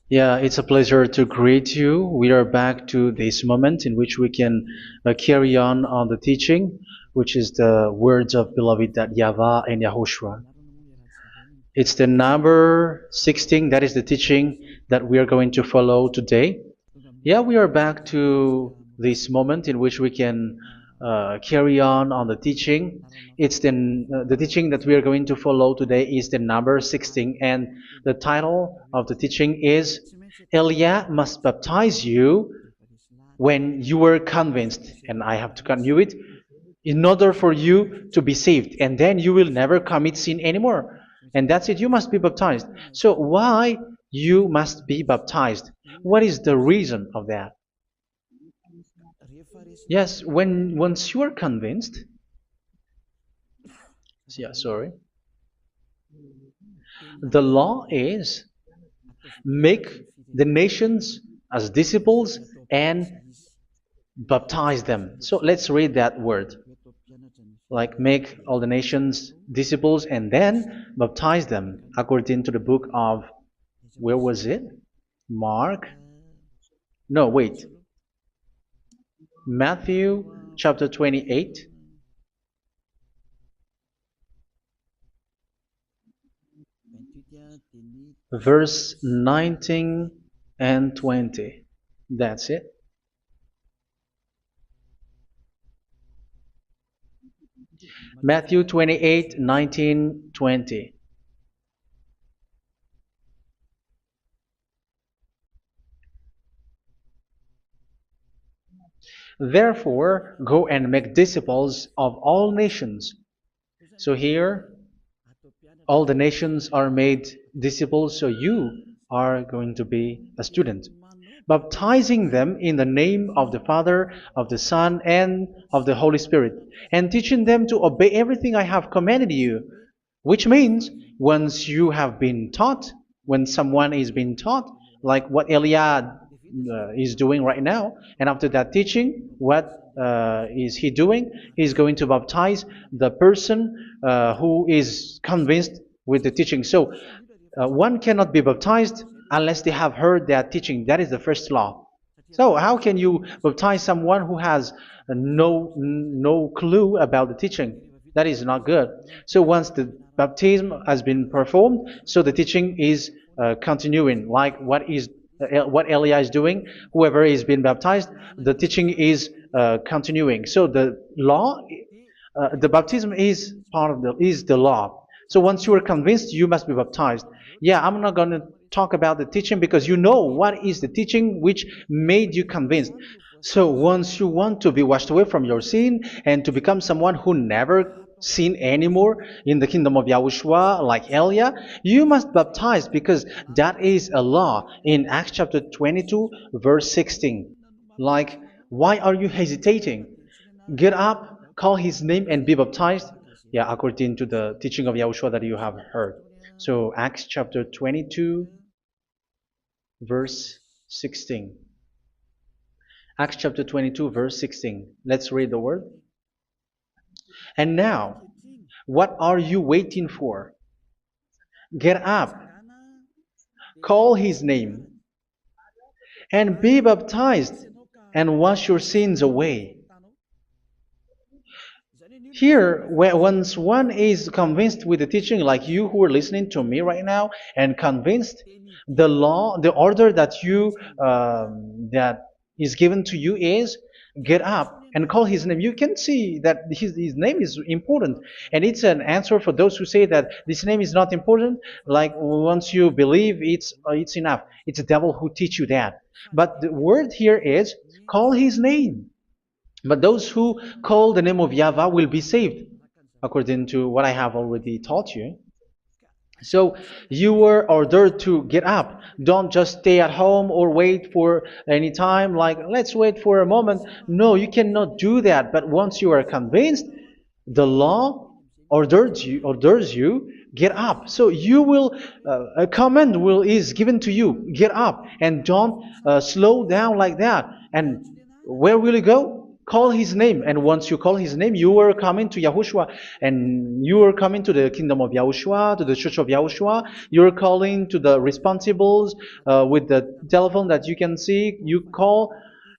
Yeah, it's a pleasure to greet you. We are back to this moment in which we can carry on the teaching, which is the words of beloved that YAHVAH and YAHOSHUA. It's the number 16, that is the teaching that we are going to follow today. Yeah, we are back to this moment in which we can carry on the teaching. It's the teaching that we are going to follow today is the number 16, and the title of the teaching is Elia must baptize you when you were convinced, and I have to continue it, in order for you to be saved, and then you will never commit sin anymore. And that's it, you must be baptized. So why you must be baptized? What is the reason of that? Yes, when once you are convinced, yeah, sorry, the law is make the nations as disciples and baptize them. So let's read that word. Like make all the nations disciples and then baptize them according to the book of, where was it? Mark? No, wait. Matthew chapter 28. Verse 19 and 20. That's it. Matthew 28, 19, 20. Therefore, go and make disciples of all nations. So here, all the nations are made disciples, so you are going to be a student. Baptizing them in the name of the Father, of the Son, and of the Holy Spirit, and teaching them to obey everything I have commanded you. Which means, once you have been taught, when someone is being taught, like what Elia is doing right now, and after that teaching, what is he doing? He's going to baptize the person who is convinced with the teaching. So one cannot be baptized unless they have heard that teaching. That is the first law. So how can you baptize someone who has no clue about the teaching? That is not good. So once the baptism has been performed, so the teaching is continuing. Like what Elia is doing, whoever is being baptized, the teaching is continuing. So the law, the baptism is part of the law. So once you are convinced, you must be baptized. Yeah, I'm not going to talk about the teaching because you know what is the teaching which made you convinced. So once you want to be washed away from your sin and to become someone who never sin anymore in the kingdom of Yahushua, like Elia, you must baptize because that is a law in Acts chapter 22, verse 16. Like, why are you hesitating? Get up, call his name, and be baptized. Yeah, according to the teaching of Yahushua that you have heard. So Acts chapter 22, verse 16. Acts chapter 22, verse 16. Let's read the word. And now, what are you waiting for? Get up, call his name, and be baptized, and wash your sins away. Here, once one is convinced with the teaching, like you who are listening to me right now, and convinced, the law, the order that that is given to you is get up and call his name. You can see that his name is important, and it's an answer for those who say that this name is not important. Like once you believe, it's enough. It's the devil who teach you that. But the word here is call his name. But those who call the name of YAHVAH will be saved, according to what I have already taught you. So you were ordered to get up. Don't just stay at home or wait for any time, like let's wait for a moment. No, you cannot do that. But once you are convinced, the law orders you get up. So you will a command is given to you. Get up and don't slow down like that. And where will you go? Call his name, and once you call his name, you are coming to Yahushua, and you are coming to the kingdom of Yahushua, to the church of Yahushua. You're calling to the responsibles with the telephone that you can see. You call.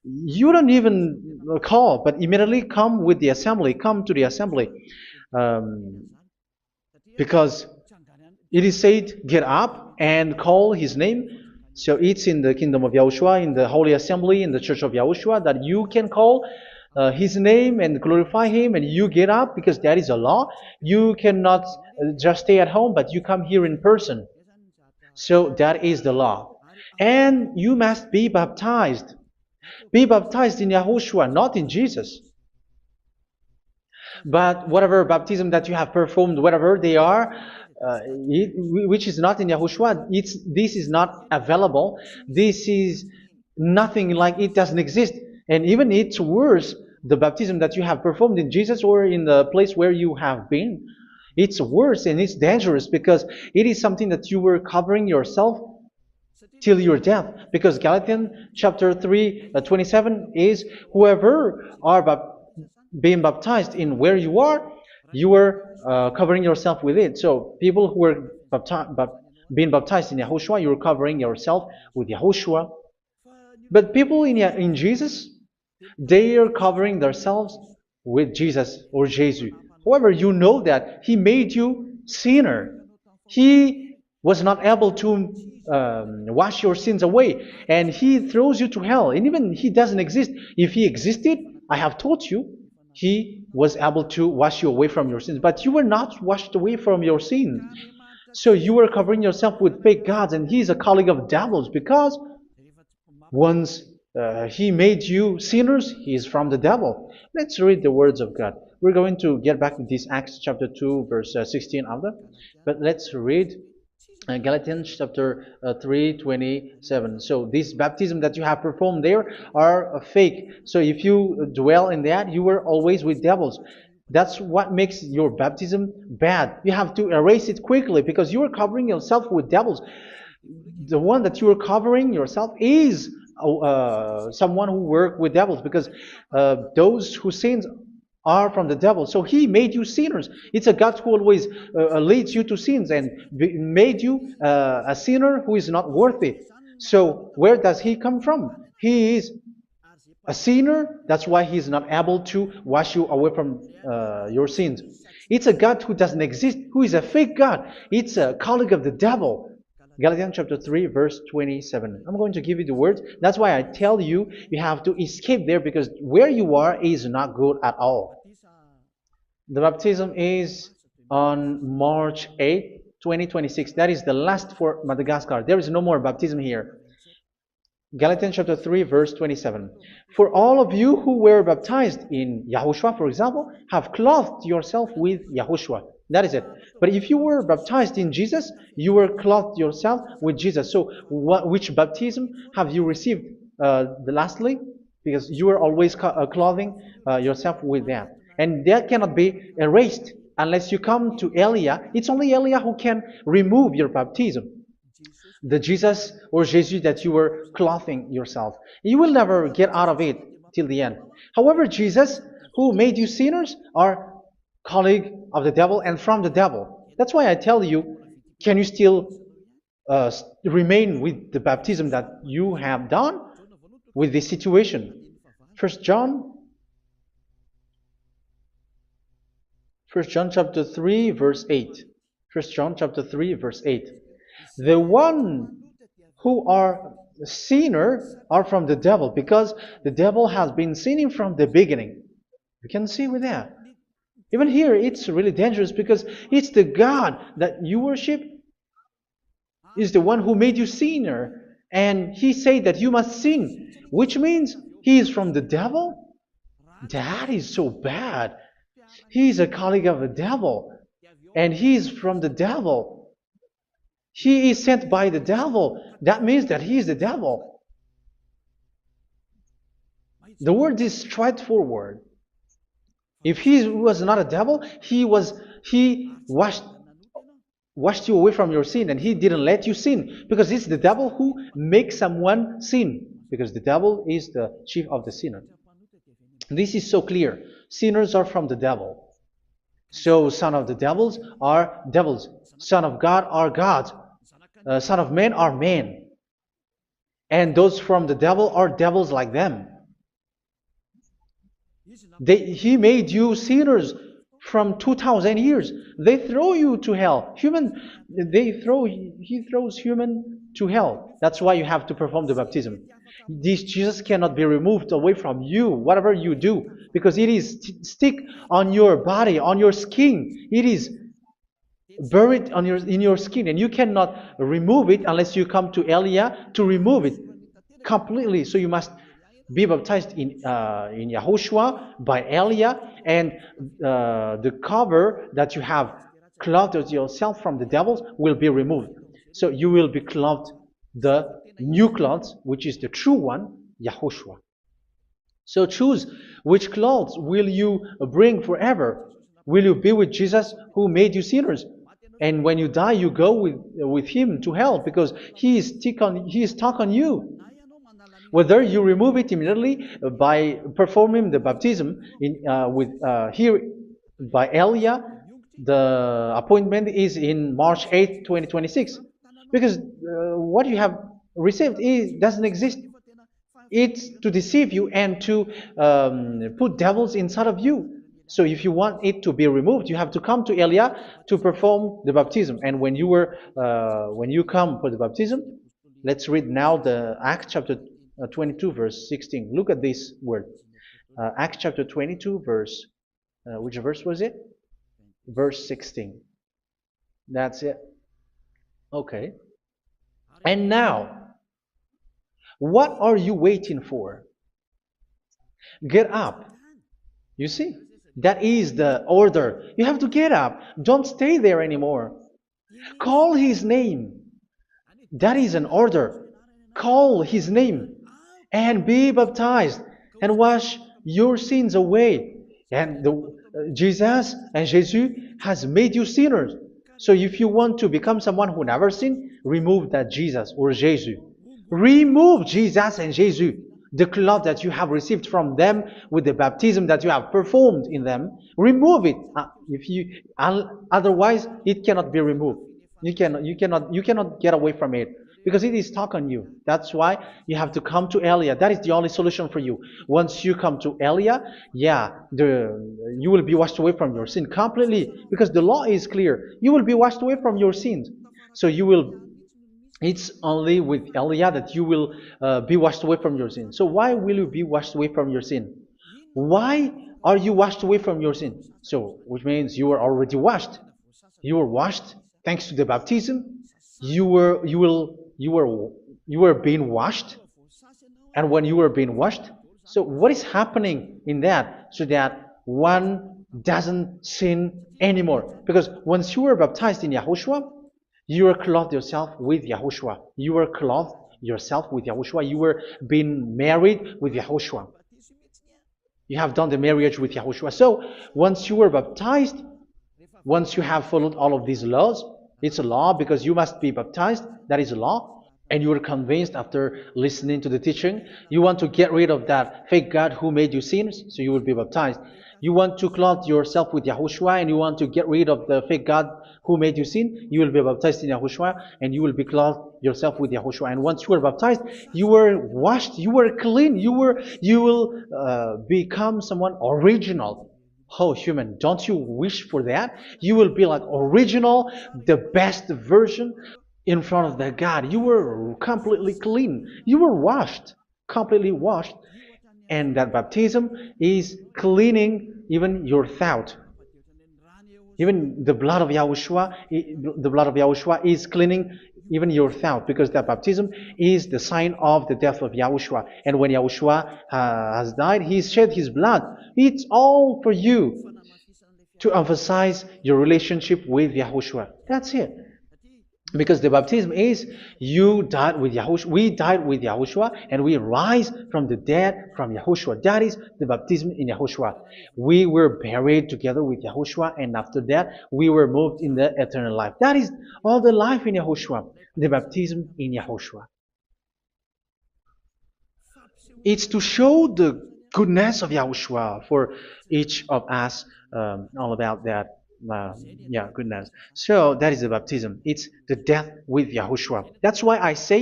You don't even call, but immediately come with the assembly. Come to the assembly, um, because it is said, get up and call his name. So it's in the kingdom of Yahushua, in the holy assembly, in the church of Yahushua, that you can call his name and glorify him, and you get up because that is a law. You cannot just stay at home, but you come here in person. So that is the law. And you must be baptized. Be baptized in Yahushua, not in Jesus. But whatever baptism that you have performed, whatever they are, which is not in Yahushua, this is not available. This is nothing, like it doesn't exist. And even it's worse, the baptism that you have performed in Jesus or in the place where you have been. It's worse and it's dangerous because it is something that you were covering yourself till your death. Because Galatians chapter 3, 27 is, whoever are being baptized in where you are covering yourself with it. So people who are being baptized in Yahushua, you're covering yourself with Yahushua. But people in Jesus, they are covering themselves with Jesus or Jesus. However, you know that he made you sinner. He was not able to wash your sins away, and he throws you to hell. And even he doesn't exist. If he existed, I have told you, he was able to wash you away from your sins. But you were not washed away from your sins. So you were covering yourself with fake gods, and he is a colleague of devils, because once he made you sinners, he is from the devil. Let's read the words of God. We're going to get back to this Acts chapter 2, verse 16 after. But let's read Galatians chapter 3, 27. So this baptism that you have performed there are fake. So if you dwell in that, you were always with devils. That's what makes your baptism bad. You have to erase it quickly because you are covering yourself with devils. The one that you are covering yourself is someone who works with devils, because those who sin are from the devil. So he made you sinners. It's a God who always leads you to sins and made you a sinner who is not worthy. So where does he come from? He is a sinner. That's why he is not able to wash you away from your sins. It's a God who doesn't exist, who is a fake God. It's a colleague of the devil. Galatians chapter 3, verse 27. I'm going to give you the words. That's why I tell you, you have to escape there, because where you are is not good at all. The baptism is on March 8, 2026. That is the last for Madagascar. There is no more baptism here. Galatians chapter 3, verse 27. For all of you who were baptized in Yahushua, for example, have clothed yourself with Yahushua. That is it. But if you were baptized in Jesus, you were clothed yourself with Jesus. So which baptism have you received lastly? Because you are always clothing yourself with that. And that cannot be erased unless you come to Elia. It's only Elia who can remove your baptism. The Jesus or Jesus that you were clothing yourself. You will never get out of it till the end. However, Jesus, who made you sinners, are colleague of the devil and from the devil. That's why I tell you, can you still remain with the baptism that you have done with this situation? 1 John chapter 3, verse 8. 1 John chapter 3, verse 8. The one who are sinner are from the devil, because the devil has been sinning from the beginning. You can see with that. Even here, it's really dangerous, because it's the God that you worship is the one who made you sinner, and he said that you must sin, which means he is from the devil. That is so bad. He is a colleague of the devil, and he is from the devil. He is sent by the devil. That means that he is the devil. The word is straightforward. If he was not a devil, he washed you away from your sin, and he didn't let you sin, because it's the devil who makes someone sin, because the devil is the chief of the sinner. This is so clear. Sinners are from the devil. So son of the devils are devils. Son of God are gods. Son of men are men. And those from the devil are devils like them. He made you sinners from 2,000 years. They throw you to hell. He throws human to hell. That's why you have to perform the baptism. This Jesus cannot be removed away from you, whatever you do, because it is stick on your body, on your skin. It is buried in your skin, and you cannot remove it unless you come to Elia to remove it completely. So you must be baptized in Yahushua by Elia, and the cover that you have clothed yourself from the devils will be removed. So you will be clothed the new clothes, which is the true one, Yahushua. So choose which clothes will you bring forever. Will you be with Jesus who made you sinners? And when you die, you go with him to hell because he is stuck on you. Whether you remove it immediately by performing the baptism here by Elia, the appointment is in March 8, 2026. Because what you have received doesn't exist. It's to deceive you and to put devils inside of you. So if you want it to be removed, you have to come to Elia to perform the baptism. And when you come for the baptism, let's read now the Acts chapter 22 verse 16. Look at this word. Acts chapter 22 verse, which verse was it? Verse 16. That's it. Okay. And now, what are you waiting for? Get up. You see, that is the order. You have to get up. Don't stay there anymore. Call his name. That is an order. Call his name and be baptized and wash your sins away. And Jesus has made you sinners. So if you want to become someone who never sinned, remove that Jesus or Jesus. Remove Jesus and Jesus, the cloth that you have received from them with the baptism that you have performed in them. Remove it. Otherwise, it cannot be removed. You cannot get away from it because it is stuck on you. That's why you have to come to Elia. That is the only solution for you. Once you come to Elia, you will be washed away from your sin completely because the law is clear. You will be washed away from your sins. So it's only with Elia that you will be washed away from your sin. So why will you be washed away from your sin? Why are you washed away from your sin? So, which means you are already washed. You were washed thanks to the baptism. You were being washed, and when you were being washed, so what is happening in that? So that one doesn't sin anymore. Because once you were baptized in Yahushua, you were clothed yourself with Yahushua. You were clothed yourself with Yahushua. You were being married with Yahushua. You have done the marriage with Yahushua. So once you were baptized, once you have followed all of these laws, it's a law because you must be baptized. That is a law. And you are convinced after listening to the teaching, you want to get rid of that fake God who made you sinners, so you will be baptized. You want to clothe yourself with Yahushua and you want to get rid of the fake God who made you sin, you will be baptized in Yahushua and you will be clothed yourself with Yahushua. And once you are baptized, you were washed, you were clean, you will become someone original. Oh, human, don't you wish for that? You will be like original, the best version in front of that God. You were completely clean. You were washed, completely washed. And that baptism is cleaning even your thought. Even the blood of Yahushua is cleaning even your thought, because that baptism is the sign of the death of Yahushua. And when Yahushua has died, he shed his blood. It's all for you to emphasize your relationship with Yahushua. That's it. Because the baptism is you died with Yahushua, we died with Yahushua, and we rise from the dead from Yahushua. That is the baptism in Yahushua. We were buried together with Yahushua, and after that we were moved in the eternal life. That is all the life in Yahushua, the baptism in Yahushua. It's to show the goodness of Yahushua for each of us, all about that. Yeah, goodness. So that is the baptism. It's the death with Yahushua. That's why I say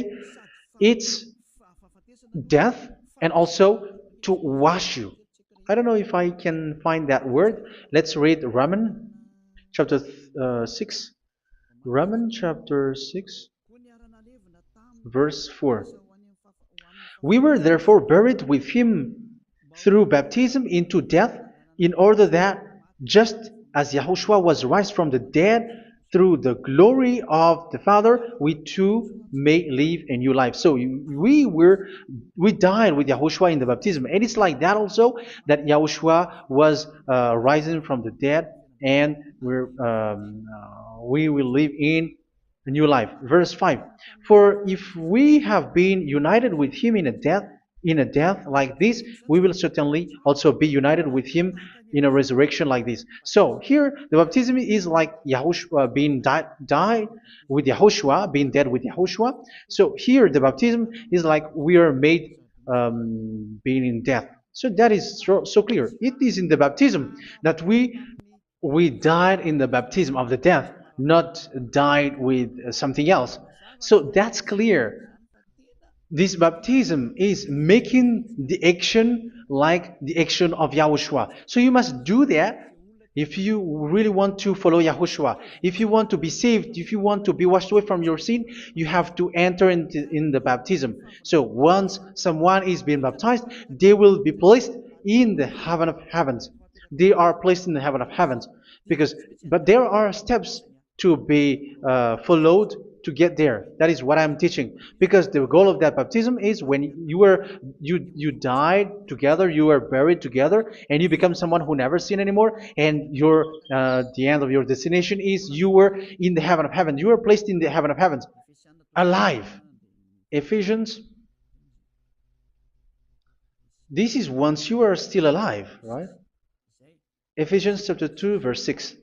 it's death and also to wash you. I don't know if I can find that word. Let's read Romans chapter 6. Romans chapter 6, verse 4. We were therefore buried with him through baptism into death, in order that, just as Yahushua was raised from the dead through the glory of the Father, we too may live a new life. So we died with Yahushua in the baptism, and it's like that also that Yahushua was rising from the dead, and we will live in a new life. Verse 5. For if we have been united with him in a death like this, we will certainly also be united with him in a resurrection like this. So here the baptism is like Yahushua being died with Yahushua, being dead with Yahushua. So here the baptism is like we are made being in death. So that is so clear. It is in the baptism that we died in the baptism of the death, not died with something else. So that's clear. This baptism is making the action like the action of Yahushua. So you must do that if you really want to follow Yahushua. If you want to be saved, if you want to be washed away from your sin, you have to enter in the baptism. So once someone is being baptized, they will be placed in the heaven of heavens. They are placed in the heaven of heavens but there are steps to be followed to get there. That is what I'm teaching. Because the goal of that baptism is when you died together, you were buried together, and you become someone who never sin anymore. And the end of your destination is you were in the heaven of heaven. You were placed in the heaven of heavens, alive. Ephesians. This is once you are still alive, right? Ephesians chapter 2, verse 6.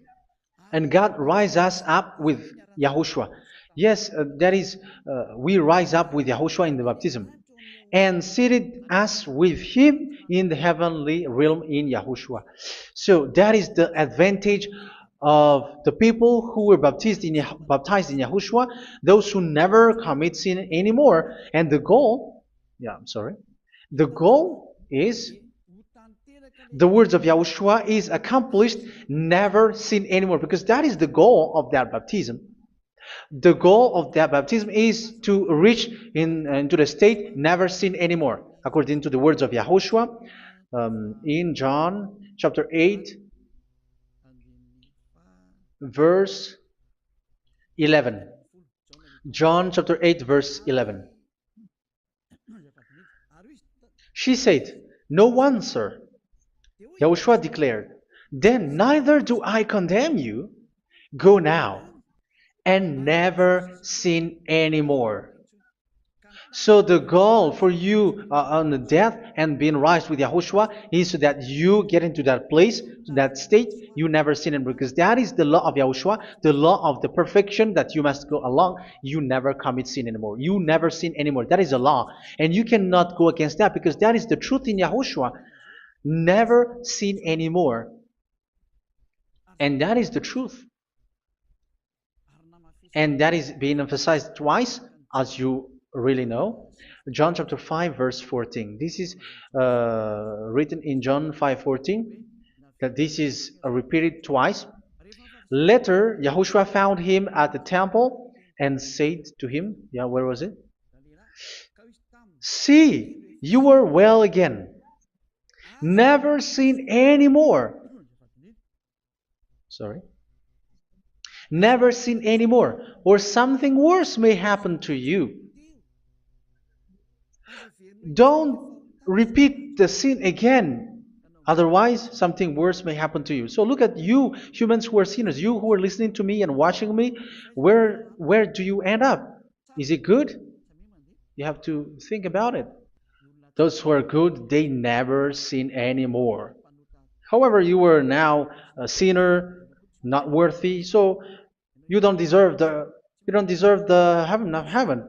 And God rise us up with Yahushua. Yes, that is, we rise up with Yahushua in the baptism. And seated us with him in the heavenly realm in Yahushua. So that is the advantage of the people who were baptized in Yahushua, those who never commit sin anymore. And the goal, the goal is the words of Yahushua is accomplished, never sin anymore, because that is the goal of that baptism. The goal of that baptism is to reach into the state never sin anymore, according to the words of Yahushua in John chapter 8, verse 11. John chapter 8, verse 11. She said, "No one, sir." Yahushua declared, "Then neither do I condemn you. Go now and never sin anymore." So the goal for you on the death and being raised with Yahushua is so that you get into that place, that state, you never sin anymore. Because that is the law of Yahushua, the law of the perfection that you must go along. You never commit sin anymore. You never sin anymore. That is a law. And you cannot go against that because that is the truth in Yahushua. Never sin anymore. And that is the truth. And that is being emphasized twice, as you really know. John chapter 5, verse 14. This is written in John 5:14. That this is repeated twice. Later, Yahushua found him at the temple and said to him, where was it? "See, you are well again. Never sin anymore." Never sin anymore, or something worse may happen to you. Don't repeat the sin again. Otherwise, something worse may happen to you. So look at you, humans who are sinners, you who are listening to me and watching me. Where do you end up? Is it good? You have to think about it. Those who are good, they never sin anymore. However, you are now a sinner, not worthy, so you don't deserve the heaven of heaven.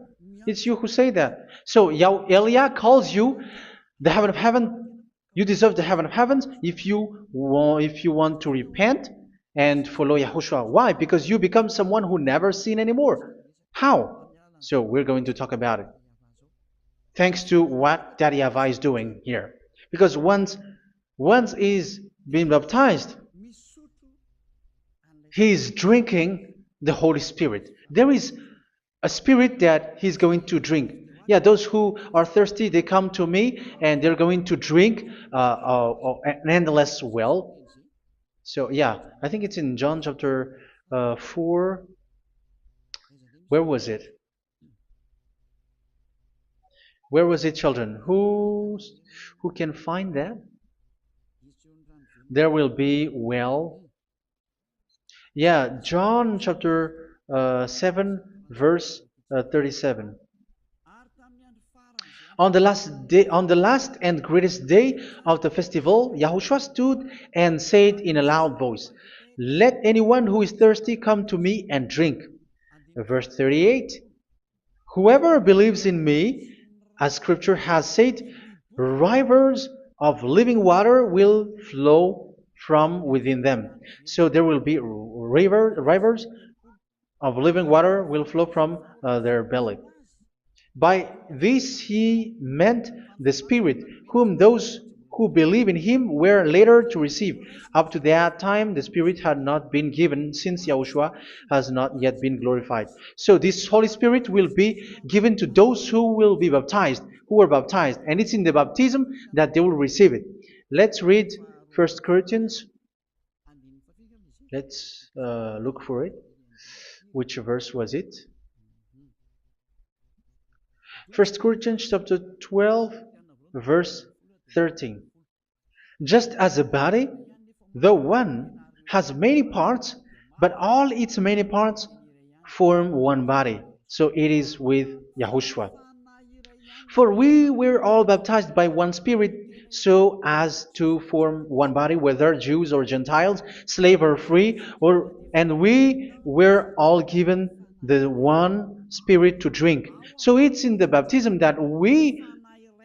It's you who say that. So Elia calls you the heaven of heaven You deserve the heaven of heavens if you want to repent and follow Yahushua. Why? Because you become someone who never sin anymore. How? So we're going to talk about it. Thanks to what Daddy YAHVAH is doing here. Because once he's been baptized, he's drinking the Holy Spirit. There is a spirit that he's going to drink. Yeah, those who are thirsty, they come to me and they're going to drink an endless well. So, yeah, I think it's in John chapter 4. Where was it? Where was it, children? Who can find that? There will be well. Yeah, John chapter 7, verse 37. On the last and greatest day of the festival, Yahushua stood and said in a loud voice, "Let anyone who is thirsty come to me and drink." Verse 38, "Whoever believes in me, as scripture has said, rivers of living water will flow from within them." So there will be rivers of living water will flow from their belly. By this he meant the Spirit, whom those who believe in him were later to receive. Up to that time, the Spirit had not been given, since Yahushua has not yet been glorified. So this Holy Spirit will be given to those who will be baptized, who were baptized, and it's in the baptism that they will receive it. Let's read 1 Corinthians. Let's look for it. Which verse was it? 1 Corinthians chapter 12, verse 13. Just as a body, though one, has many parts, but all its many parts form one body. So it is with Yahushua. For we were all baptized by one Spirit, so as to form one body, whether Jews or Gentiles, slave or free, and we were all given the one Spirit to drink. So it's in the baptism that we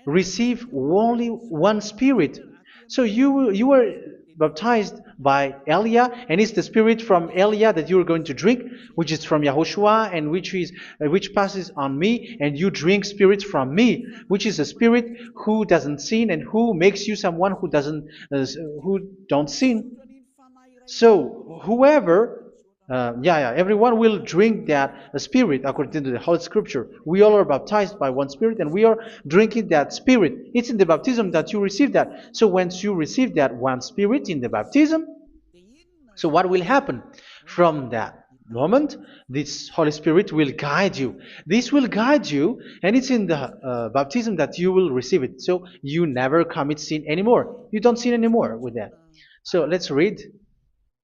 receive only one Spirit. So you were baptized by Elia, and it's the Spirit from Elia that you are going to drink, which is from Yahushua, and which passes on me, and you drink Spirit from me, which is a Spirit who doesn't sin and who makes you someone who don't sin. So whoever everyone will drink that Spirit according to the Holy Scripture. We all are baptized by one Spirit, and we are drinking that Spirit. It's in the baptism that you receive that. So once you receive that one Spirit in the baptism, so what will happen from that moment? This Holy Spirit will guide you. This will guide you, and it's in the baptism that you will receive it. So you never commit sin anymore. You don't sin anymore with that. So let's read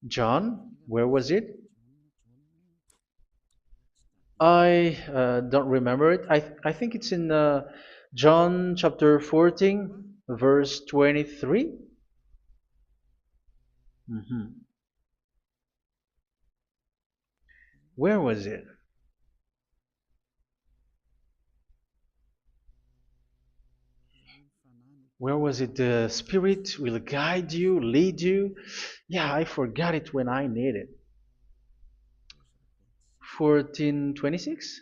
John. Where was it? I don't remember it. I think it's in John chapter 14, verse 23. Where was it? Where was it? The Spirit will guide you, lead you. Yeah, I forgot it when I need it. 14:26?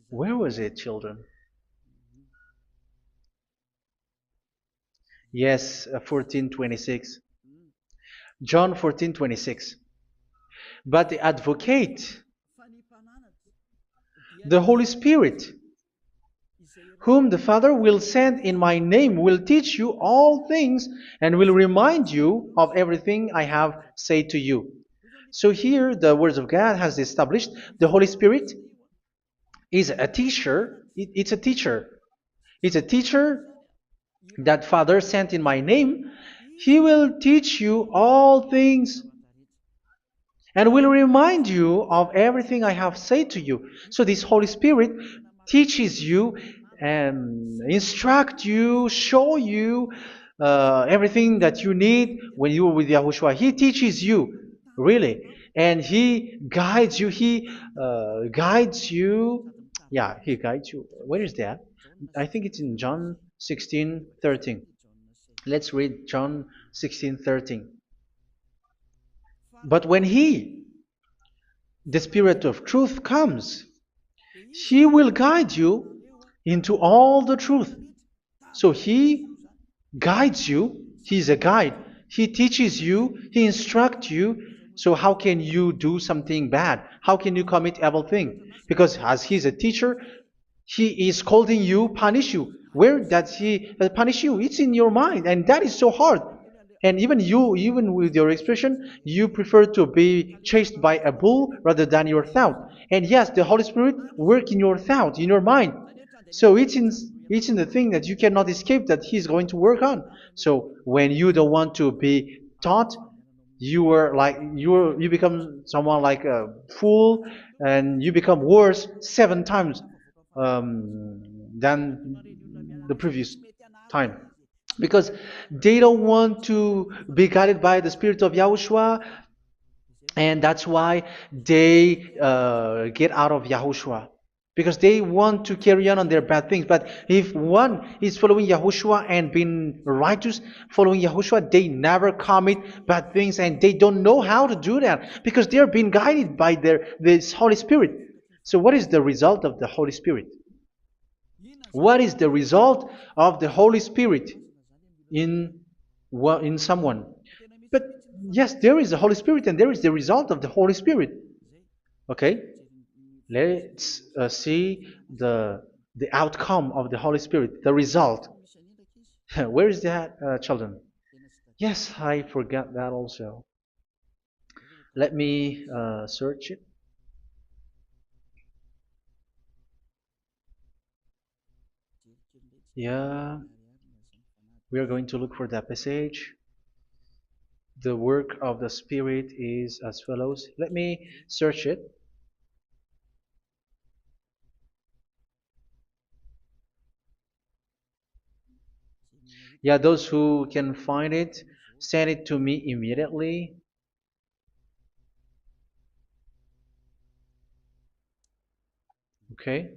Where was it, children? Yes, 14:26. John 14:26. But the advocate, the Holy Spirit, whom the Father will send in my name, will teach you all things and will remind you of everything I have said to you. So here the words of God has established the Holy Spirit is a teacher. It's a teacher. It's a teacher that Father sent in my name. He will teach you all things and will remind you of everything I have said to you. So this Holy Spirit teaches you and instruct you, show you everything that you need when you are with Yahushua. He teaches you, really, and He guides you. He guides you. Yeah, He guides you. Where is that? I think it's in John 16:13. Let's read John 16:13. But when He, the Spirit of truth, comes, He will guide you into all the truth. So He guides you. He's a guide. He teaches you. He instructs you. So how can you do something bad? How can you commit evil thing? Because as He's a teacher, He is scolding you, punish you. Where does He punish you? It's in your mind, and that is so hard. And even you, even with your expression, you prefer to be chased by a bull rather than your thought. And yes, the Holy Spirit work in your thought, in your mind. So it's in the thing that you cannot escape that He's going to work on. So when you don't want to be taught, you become someone like a fool, and you become worse 7 times than the previous time, because they don't want to be guided by the Spirit of Yahushua, and that's why they get out of Yahushua, because they want to carry on their bad things. But if one is following Yahushua and being righteous, following Yahushua, they never commit bad things, and they don't know how to do that because they are being guided by this Holy Spirit. So what is the result of the Holy Spirit? What is the result of the Holy Spirit in someone? But yes, there is the Holy Spirit, and there is the result of the Holy Spirit. Okay, let's see the outcome of the Holy Spirit, the result. Where is that, children? Yes, I forgot that also. Let me search it. Yeah, we are going to look for that passage. The work of the Spirit is as follows. Let me search it. Yeah, those who can find it, send it to me immediately. Okay.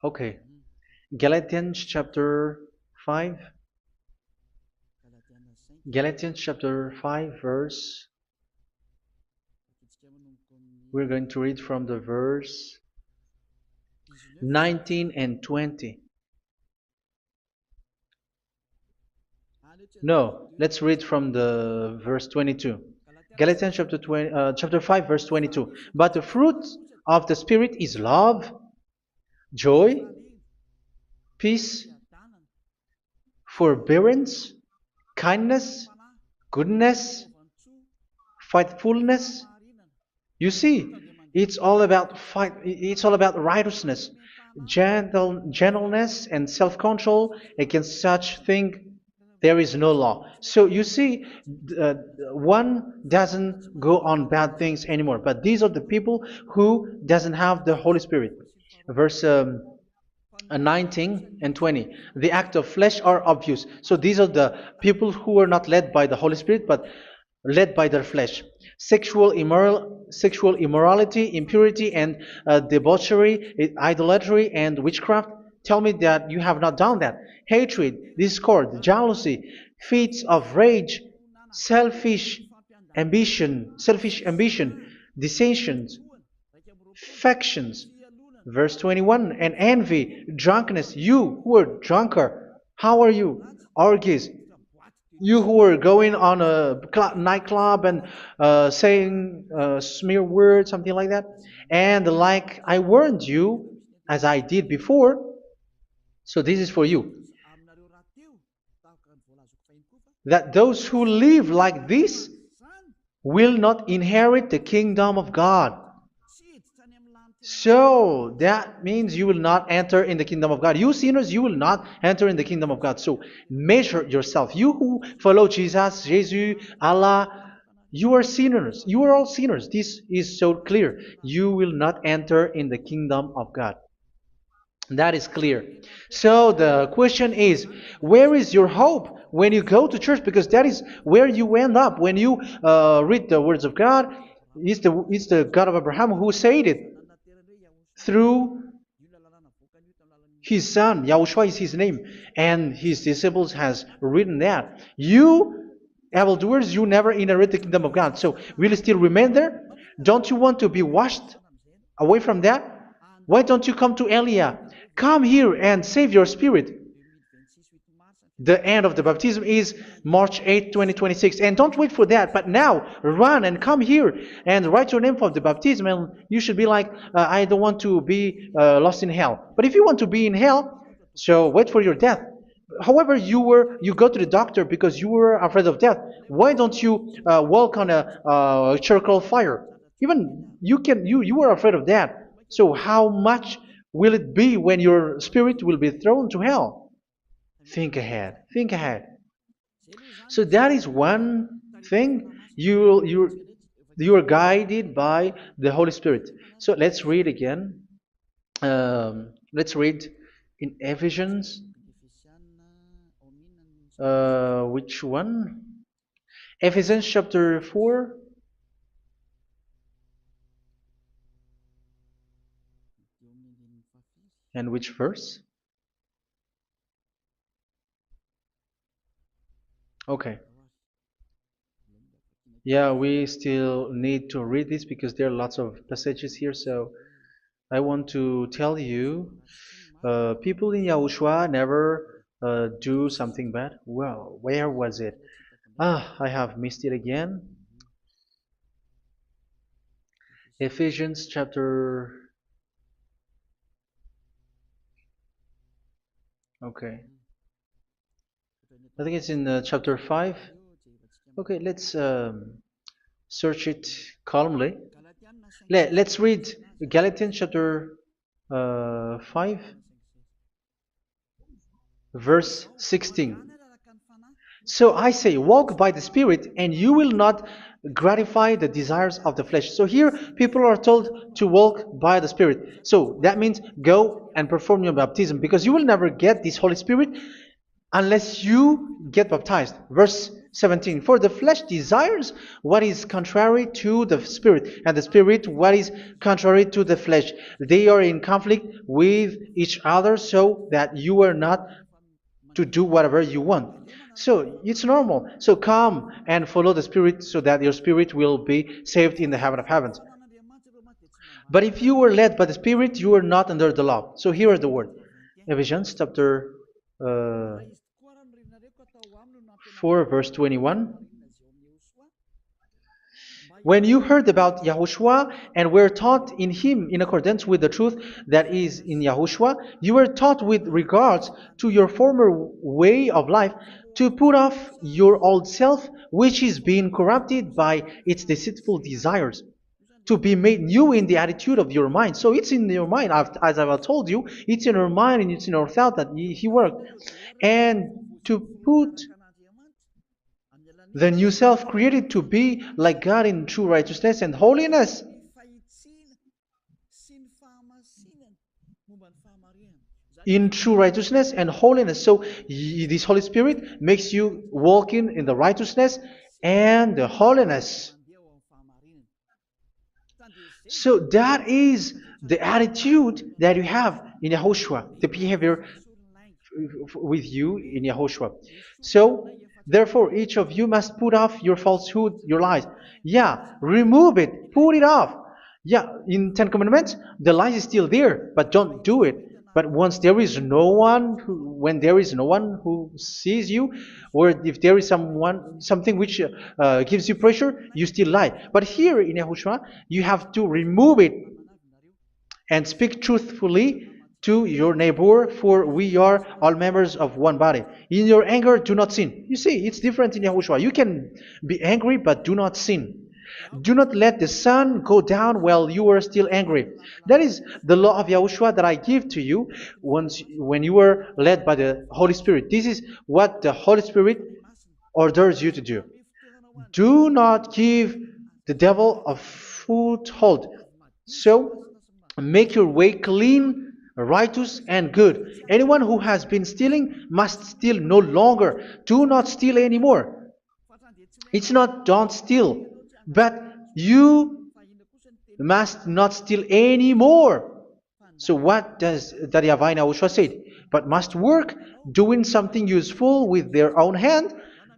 Okay. Galatians chapter 5. Galatians chapter 5 verse. We're going to read from the verse 19 and 20. No, let's read from the verse 22. Galatians chapter 5 verse 22. But the fruit of the Spirit is love, joy, peace, forbearance, kindness, goodness, faithfulness. You see, it's all about fight. It's all about righteousness, gentleness, and self-control. Against such thing, there is no law. So you see, uh, one doesn't go on bad things anymore. But these are the people who doesn't have the Holy Spirit. Verse 19 and 20. The act of flesh are obvious. So these are the people who are not led by the Holy Spirit, but led by their flesh. Sexual immorality, impurity, and debauchery, idolatry, and witchcraft. Tell me that you have not done that. Hatred, discord, jealousy, fits of rage, selfish ambition, dissensions, factions. Verse 21, and envy, drunkenness. You who are drunker, how are you? Orgies. You who are going on a nightclub and saying smear words, something like that. And like I warned you, as I did before, so this is for you, that those who live like this will not inherit the kingdom of God. So that means you will not enter in the kingdom of God. You sinners, you will not enter in the kingdom of God. So measure yourself. You who follow Jesus, Allah, you are sinners. You are all sinners. This is so clear. You will not enter in the kingdom of God. That is clear. So the question is, where is your hope when you go to church? Because that is where you end up when you read the words of God. It's the God of Abraham who said it through His son, Yahushua is his name, and his disciples has written that. You, evildoers, you never inherit the kingdom of God. So will you still remain there? Don't you want to be washed away from that? Why don't you come to Elia? Come here and save your spirit. The end of the baptism is March 8th, 2026. And don't wait for that, but now run and come here and write your name for the baptism. And you should be like, I don't want to be lost in hell. But if you want to be in hell, so wait for your death. However, you go to the doctor because you were afraid of death. Why don't you walk on a charcoal fire? Even you were afraid of that. So how much will it be when your spirit will be thrown to hell? Think ahead. Think ahead. So that is one thing. You are guided by the Holy Spirit. So let's read again. Let's read in Ephesians. Which one? Ephesians chapter 4. And which verse? Okay. Yeah, we still need to read this because there are lots of passages here. So I want to tell you, people in Yahushua never do something bad. Well, where was it? I have missed it again. Ephesians chapter. Okay. I think it's in chapter 5. Okay, let's search it calmly. Let's read Galatians chapter 5, verse 16. So I say, walk by the Spirit, and you will not gratify the desires of the flesh. So here, people are told to walk by the Spirit. So that means go and perform your baptism, because you will never get this Holy Spirit unless you get baptized. Verse 17. For the flesh desires what is contrary to the Spirit, and the Spirit what is contrary to the flesh. They are in conflict with each other, so that you are not to do whatever you want. So it's normal. So come and follow the Spirit so that your spirit will be saved in the heaven of heavens. But if you were led by the Spirit, you are not under the law. So here are the word. Ephesians chapter 4 verse 21. When you heard about Yahushua and were taught in him in accordance with the truth that is in Yahushua, you were taught with regards to your former way of life to put off your old self, which is being corrupted by its deceitful desires, to be made new in the attitude of your mind. So it's in your mind, as I've told you, it's in your mind and it's in your thought that he worked. And to put the new self created to be like God in true righteousness and holiness. In true righteousness and holiness. So this Holy Spirit makes you walking in the righteousness and the holiness. So that is the attitude that you have in Yahushua, the behavior with you in Yahushua. So therefore, each of you must put off your falsehood, your lies. Yeah, remove it, put it off. Yeah, in Ten Commandments, the lies is still there, but don't do it. But once there is no one, when there is no one who sees you, or if there is something which gives you pressure, you still lie. But here in Yahushua, you have to remove it and speak truthfully to your neighbor, for we are all members of one body. In your anger, do not sin. You see, it's different in Yahushua. You can be angry, but do not sin. Do not let the sun go down while you are still angry. That is the law of Yahushua that I give to you when you were led by the Holy Spirit. This is what the Holy Spirit orders you to do. Do not give the devil a foothold. So, make your way clean, righteous, and good. Anyone who has been stealing must steal no longer. Do not steal anymore. It's not don't steal, but you must not steal anymore. So what does the Yahweh Yahushua say? But must work doing something useful with their own hand,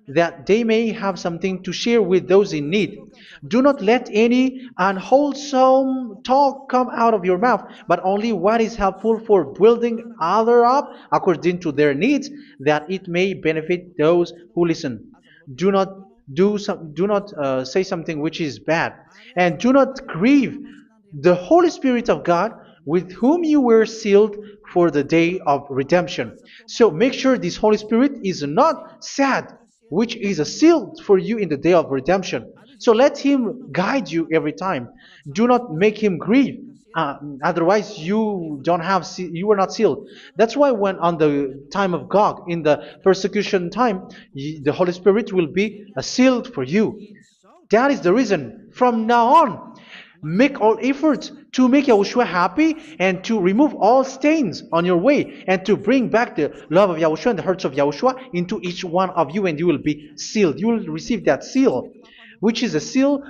that they may have something to share with those in need. Do not let any unwholesome talk come out of your mouth, but only what is helpful for building other up according to their needs, that it may benefit those who listen. Do not do not say something which is bad, and do not grieve the Holy Spirit of God, with whom you were sealed for the day of redemption. So make sure this Holy Spirit is not sad, which is a seal for you in the day of redemption. So let Him guide you every time. Do not make Him grieve. Otherwise, you don't have you were not sealed. That's why when on the time of God, in the persecution time, the Holy Spirit will be sealed for you. That is the reason. From now on, make all efforts to make Yahushua happy and to remove all stains on your way and to bring back the love of Yahushua and the hearts of Yahushua into each one of you, and you will be sealed. You will receive that seal, which is a seal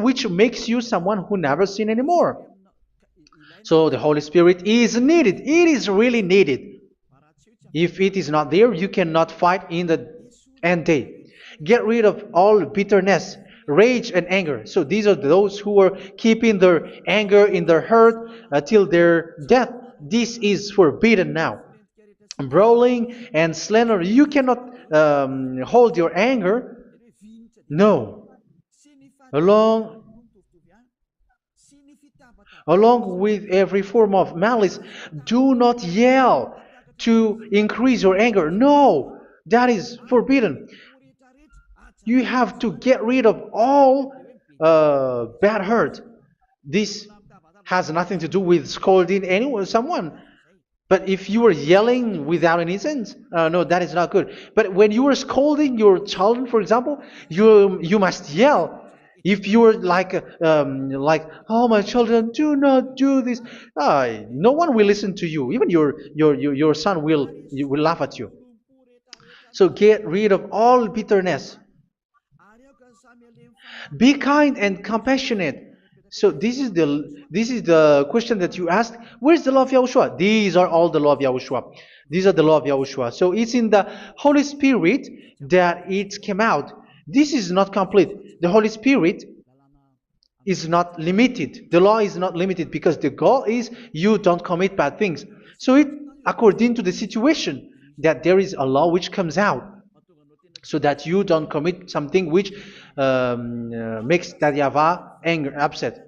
which makes you someone who never sin anymore. So the Holy Spirit is needed. It is really needed. If it is not there, you cannot fight in the end day. Get rid of all bitterness, rage, and anger. So these are those who are keeping their anger in their heart till their death. This is forbidden now. Brawling and slander. You cannot hold your anger. No. Along Along with every form of malice, do not yell to increase your anger. No, that is forbidden. You have to get rid of all bad hurt. This has nothing to do with scolding anyone, someone. But if you are yelling without any sense, no, that is not good. But when you are scolding your child, for example, you must yell. If you are like, oh my children, do not do this, no one will listen to you. Even your son will laugh at you. So get rid of all bitterness. Be kind and compassionate. So this is the question that you asked. Where's the law of Yahushua? These are all the law of Yahushua. These are the law of Yahushua. So it's in the Holy Spirit that it came out. This is not complete. The Holy Spirit is not limited. The law is not limited because the goal is you don't commit bad things. So it according to the situation that there is a law which comes out, so that you don't commit something which makes that YAHVAH anger, upset.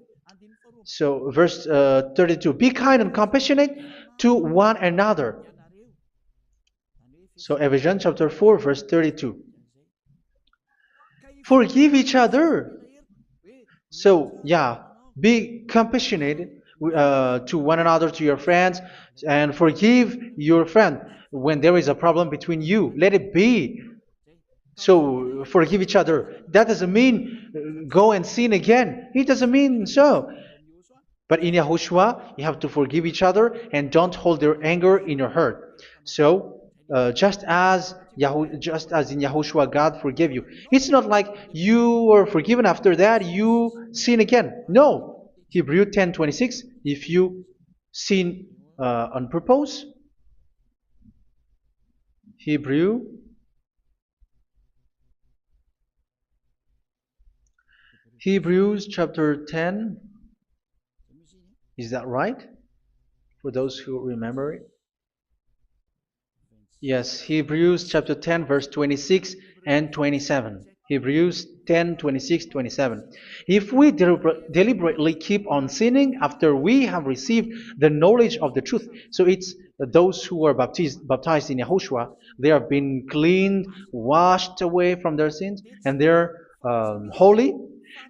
So verse 32, be kind and compassionate to one another. So Ephesians chapter 4 verse 32. Forgive each other. So yeah, be compassionate to one another, to your friends, and forgive your friend when there is a problem between you. Let it be. So forgive each other. That doesn't mean go and sin again. It doesn't mean so. But in Yahushua, you have to forgive each other and don't hold your anger in your heart. So just as in Yahushua, God forgave you. It's not like you are forgiven after that you sin again. No. Hebrew 10:26. If you sin on purpose, Hebrews chapter 10. Is that right? For those who remember it? Yes, Hebrews chapter 10 verse 26 and 27. Hebrews 10, 26, 27. If we deliberately keep on sinning after we have received the knowledge of the truth, so it's those who are baptized in Yahushua, they have been cleaned, washed away from their sins, and they're holy.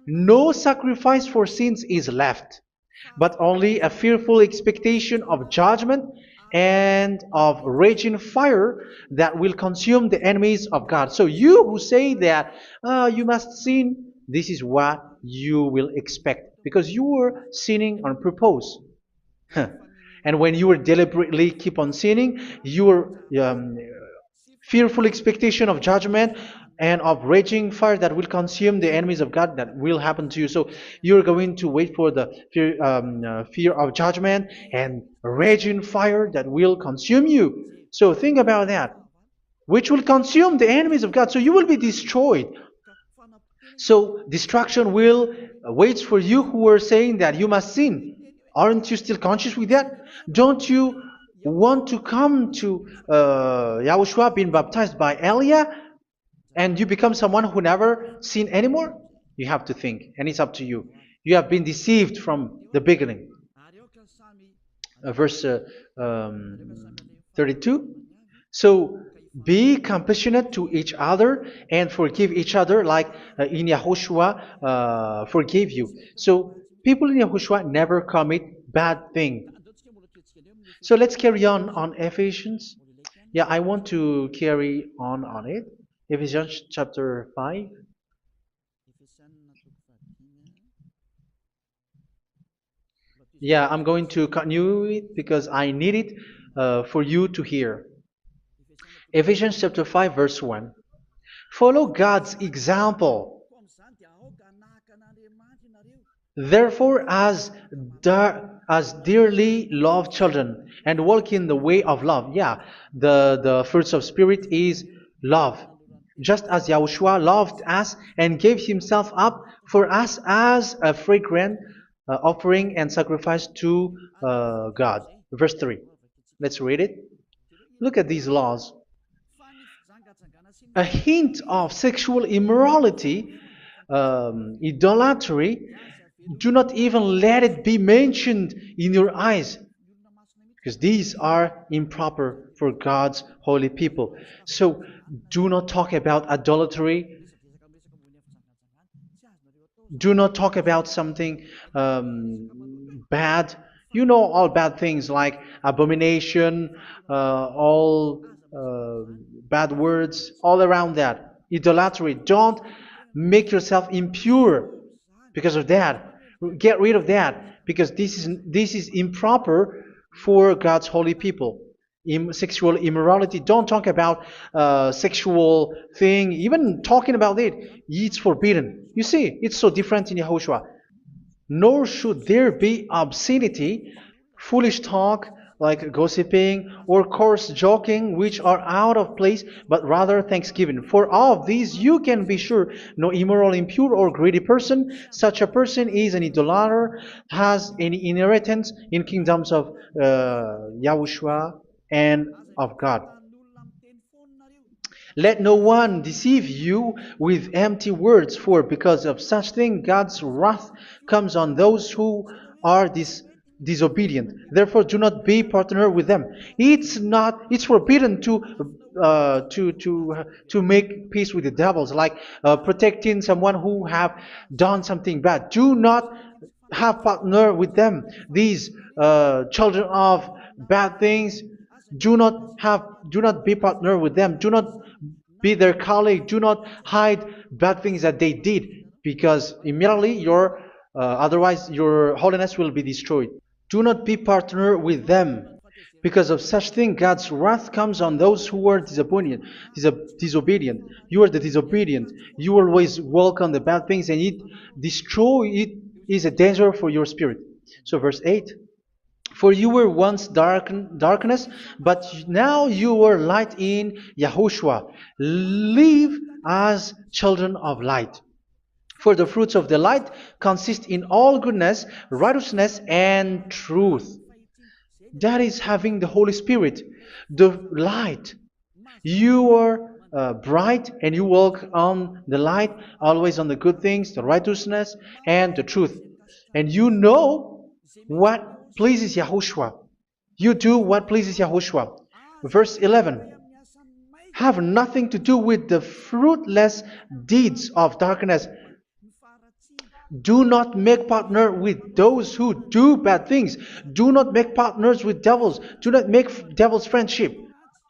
No sacrifice for sins is left, but only a fearful expectation of judgment and of raging fire that will consume the enemies of God. So you who say that you must sin, this is what you will expect, because you were sinning on purpose. And when you deliberately keep on sinning, you are fearful expectation of judgment and of raging fire that will consume the enemies of God that will happen to you. So you're going to wait for the fear of judgment and raging fire that will consume you. So think about that, which will consume the enemies of God. So you will be destroyed. So destruction will waits for you who are saying that you must sin. Aren't you still conscious with that? Don't you want to come to Yahushua being baptized by Elia and you become someone who never sinned anymore? You have to think, and it's up to you. You have been deceived from the beginning. Verse 32. So be compassionate to each other and forgive each other like in Yahushua forgave you. So people in Yahushua never commit bad thing. So let's carry on Ephesians. Yeah, I want to carry on it. Ephesians chapter 5. Yeah, I'm going to continue it because I need it for you to hear. Ephesians chapter 5 verse 1. Follow God's example. Therefore, as dearly loved children, and walk in the way of love. Yeah, the fruits of spirit is love. Just as Yahushua loved us and gave himself up for us as a fragrant offering and sacrifice to God. Verse 3. Let's read it. Look at these laws. A hint of sexual immorality, idolatry, do not even let it be mentioned in your eyes, because these are improper for God's holy people. So do not talk about idolatry. Do not talk about something bad. You know all bad things like abomination, all bad words, all around that. Idolatry. Don't make yourself impure because of that. Get rid of that because this is improper for God's holy people. Sexual immorality. Don't talk about sexual thing. Even talking about it, it's forbidden. You see, it's so different in Yahushua. Nor should there be obscenity, foolish talk like gossiping or coarse joking, which are out of place, but rather thanksgiving. For of these you can be sure: no immoral, impure, or greedy person, such a person is an idolater, has any inheritance in kingdoms of Yahushua and of God. Let no one deceive you with empty words, for because of such thing God's wrath comes on those who are disobedient. Therefore, do not be partner with them. It's forbidden to make peace with the devils, like protecting someone who have done something bad. Do not have partner with them. These children of bad things, do not be partner with them. Do not be their colleague. Do not hide bad things that they did, because immediately otherwise your holiness will be destroyed. Do not be partner with them. Because of such thing, God's wrath comes on those who are disobedient. You are the disobedient. You always walk on the bad things, and it is a danger for your spirit. So verse 8. For you were once darkness, but now you are light in Yahushua. Live as children of light. For the fruits of the light consist in all goodness, righteousness, and truth. That is having the Holy Spirit, the light. You are bright and you walk on the light, always on the good things, the righteousness, and the truth. And you know what pleases Yahushua. You do what pleases Yahushua. Verse 11. Have nothing to do with the fruitless deeds of darkness. Do not make partner with those who do bad things. Do not make partners with devils. Do not make devils friendship.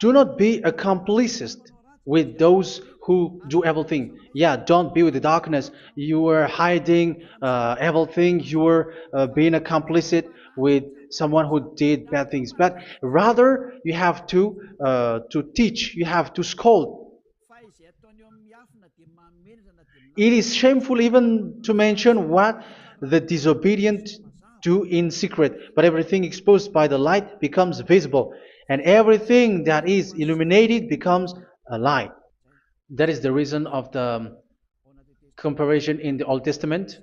Do not be a complicist. with those who do evil thing. Yeah, don't be with the darkness. You are hiding evil things. You are being a complicit with someone who did bad things. But rather, you have to teach. You have to scold. It is shameful even to mention what the disobedient do in secret, but everything exposed by the light becomes visible, and everything that is illuminated becomes a light. That is the reason of the comparison in the Old Testament.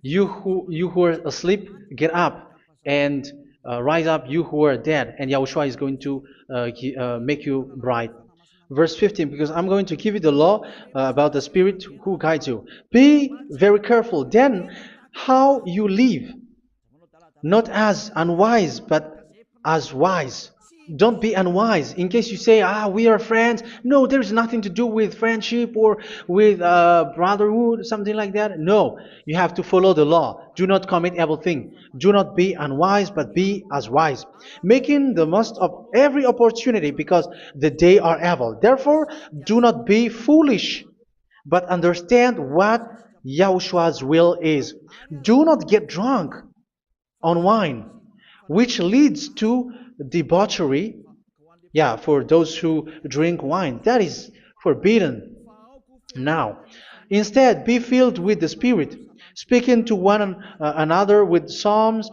You who are asleep, get up and rise up, you who are dead, and Yahushua is going to make you bright. Verse 15, because I'm going to give you the law about the Spirit who guides you. Be very careful then how you live, not as unwise, but as wise. Don't be unwise. In case you say, we are friends. No, there's nothing to do with friendship or with brotherhood, something like that. No, you have to follow the law. Do not commit evil thing. Do not be unwise, but be as wise, making the most of every opportunity because the day are evil. Therefore, do not be foolish, but understand what Yahushua's will is. Do not get drunk on wine, which leads to debauchery. Yeah, for those who drink wine, that is forbidden now. Instead, be filled with the Spirit, speaking to one another with psalms,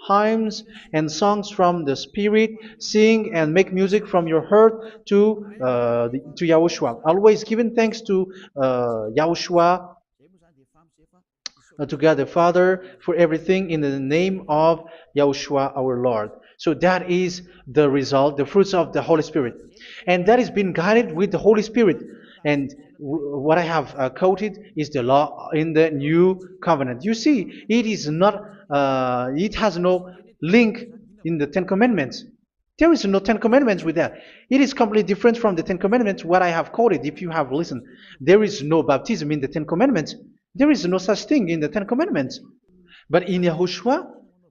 hymns, and songs from the Spirit. Sing and make music from your heart to Yahushua. Always giving thanks to Yahushua, to God the Father, for everything in the name of Yahushua our Lord. So that is the result, the fruits of the Holy Spirit. And that is being guided with the Holy Spirit. And what I have quoted is the law in the new covenant. You see, it has no link in the Ten Commandments. There is no Ten Commandments with that. It is completely different from the Ten Commandments, what I have quoted, if you have listened. There is no baptism in the Ten Commandments. There is no such thing in the Ten Commandments. But in Yahushua,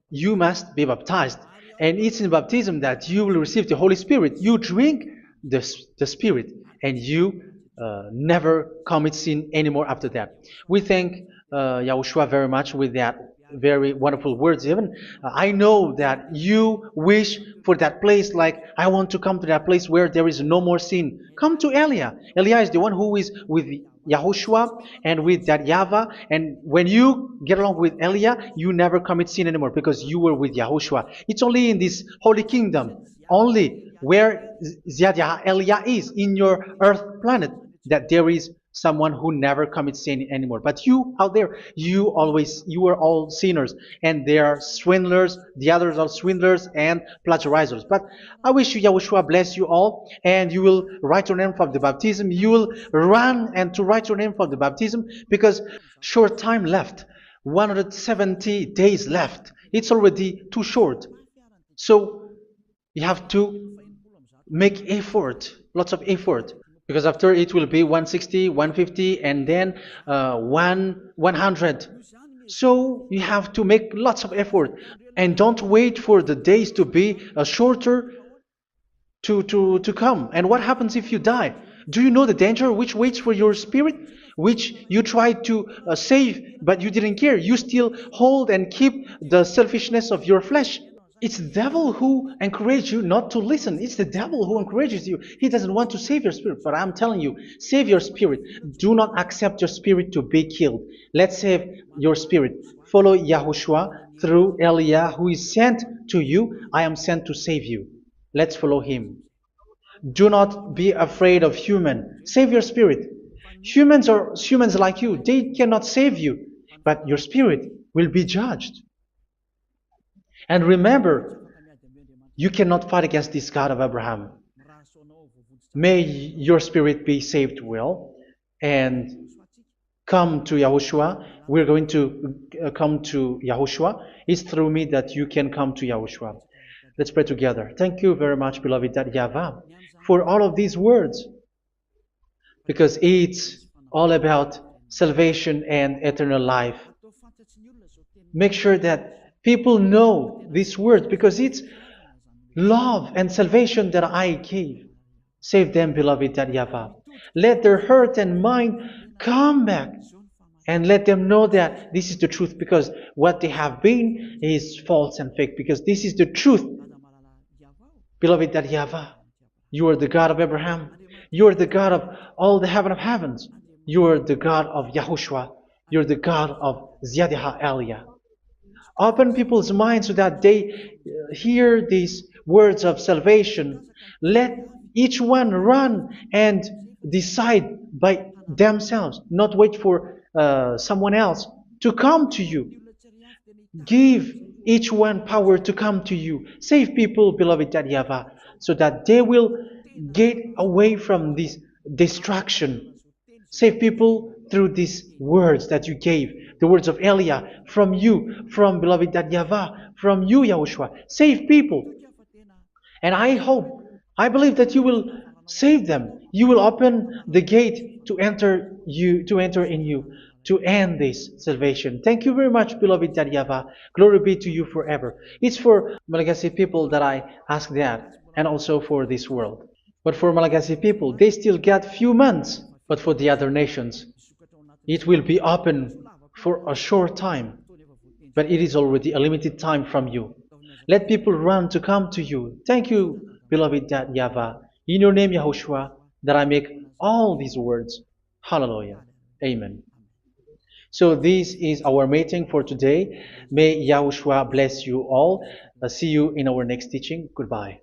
you must be baptized. And it's in baptism that you will receive the Holy Spirit. You drink the Spirit, and you never commit sin anymore after that. We thank Yahushua very much with that very wonderful words. Even I know that you wish for that place, like I want to come to that place where there is no more sin. Come to Elia. Elia is the one who is with Yahushua and with that YAHVAH. And when you get along with Elia, you never commit sin anymore because you were with Yahushua. It's only in this holy kingdom, only where Elia is in your earth planet, that there is someone who never commits sin anymore. But you out there, you are all sinners, and they are swindlers. The others are swindlers and plagiarizers. But I wish you, Yahushua, bless you all, and you will write your name for the baptism. You will run and to write your name for the baptism, because short time left, 170 days left. It's already too short. So you have to make effort, lots of effort, because after it will be 160, 150, and then 100. So you have to make lots of effort, and don't wait for the days to be shorter to come. And what happens if you die? Do you know the danger which waits for your spirit, which you tried to save, but you didn't care? You still hold and keep the selfishness of your flesh. It's the devil who encourages you not to listen. It's the devil who encourages you. He doesn't want to save your spirit. But I'm telling you, save your spirit. Do not accept your spirit to be killed. Let's save your spirit. Follow Yahushua through Elia, who is sent to you. I am sent to save you. Let's follow him. Do not be afraid of human. Save your spirit. Humans are humans like you. They cannot save you. But your spirit will be judged. And remember, you cannot fight against this God of Abraham. May your spirit be saved well and come to Yahushua. We're going to come to Yahushua. It's through me that you can come to Yahushua. Let's pray together. Thank you very much, beloved YAHVAH, for all of these words, because it's all about salvation and eternal life. Make sure that people know these words, because it's love and salvation that I gave. Save them, beloved that YAHVAH. Let their heart and mind come back and let them know that this is the truth, because what they have been is false and fake, because this is the truth. Beloved that YAHVAH, you are the God of Abraham. You are the God of all the heaven of heavens. You are the God of YAHOSHUA. You are the God of Ziyadiha Aliyah. Open people's minds so that they hear these words of salvation. Let each one run and decide by themselves, not wait for someone else to come to you. Give each one power to come to you. Save people, beloved YAHVAH, so that they will get away from this distraction. Save people through these words that you gave, the words of Elia, from you, from beloved YAHVAH, from you, Yahushua. Save people. And I believe that you will save them. You will open the gate to enter in you, to end this salvation. Thank you very much, beloved YAHVAH. Glory be to you forever. It's for Malagasy people that I ask that, and also for this world. But for Malagasy people, they still get few months. But for the other nations, it will be open for a short time. But it is already a limited time from you. Let people run to come to you. Thank you, beloved YAHVAH. In your name, Yahushua, that I make all these words. Hallelujah. Amen. So this is our meeting for today. May Yahushua bless you all. See you in our next teaching. Goodbye.